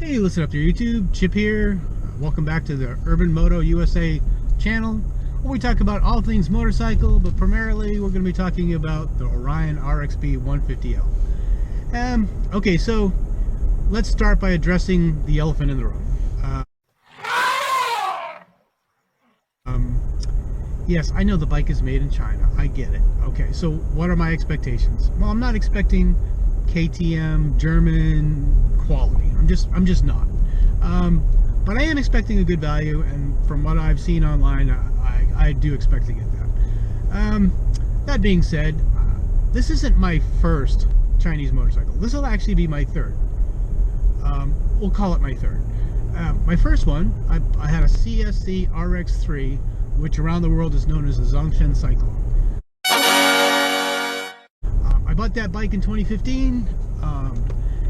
Hey, listen up there, YouTube. Chip here. Welcome back to the Urban Moto USA channel, where we talk about all things motorcycle, but primarily we're going to be talking about the Orion RXB150L. Okay, so let's start by addressing the elephant in the room. Yes, I know the bike is made in China. I get it. Okay, so what are my expectations? Well, I'm not expecting KTM German quality. I'm just not. But I am expecting a good value, and from what I've seen online, I do expect to get that. That being said, this isn't my first Chinese motorcycle. This will actually be my third. We'll call it my third. My first one, I had a CSC RX3, which around the world is known as a Zongshan Cyclone. I bought that bike in 2015,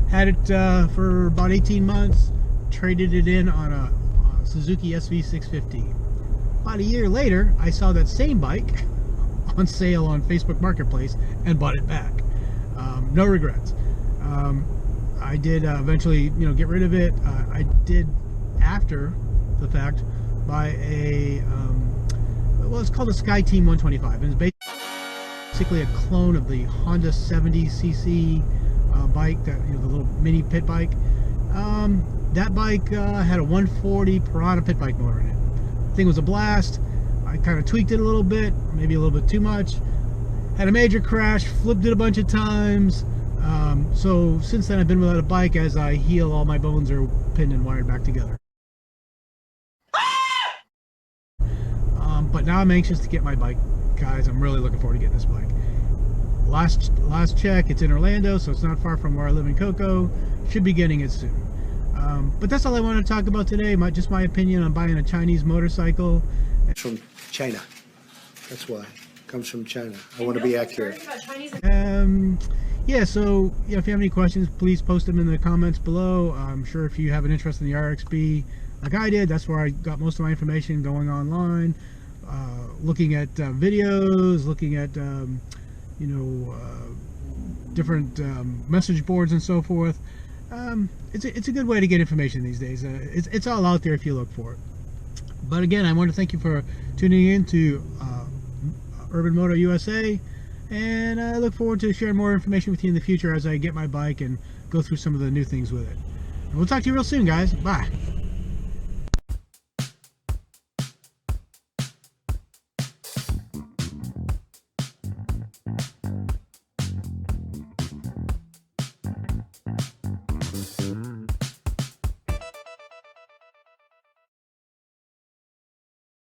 had it for about 18 months, traded it in on a Suzuki SV650. About a year later, I saw that same bike on sale on Facebook Marketplace and bought it back. No regrets. I did eventually, get rid of it. I did, after the fact, buy a well, it's called a SkyTeam 125, and it's basically a clone of the Honda 70cc bike, that the little mini pit bike. That bike had a 140 Piranha pit bike motor in it. The thing was a blast. I kind of tweaked it a little bit, maybe a little bit too much. Had a major crash, flipped it a bunch of times. So since then I've been without a bike. As I heal, all my bones are pinned and wired back together. But now I'm anxious to get my bike, guys. I'm really looking forward to getting this bike. Last check, it's in Orlando, so it's not far from where I live in Cocoa. Should be getting it soon. But that's all I want to talk about today. Just my opinion on buying a Chinese motorcycle. It's from China. That's why. It comes from China. I want to be accurate. Yeah, so if you have any questions, please post them in the comments below. I'm sure if you have an interest in the RXB like I did, that's where I got most of my information, going online, looking at videos, looking at different message boards and so forth. It's a good way to get information these days. It's all out there if you look for it. But again, I want to thank you for tuning in to Urban Moto USA, and I look forward to sharing more information with you in the future as I get my bike and go through some of the new things with it. And we'll talk to you real soon, guys. Bye.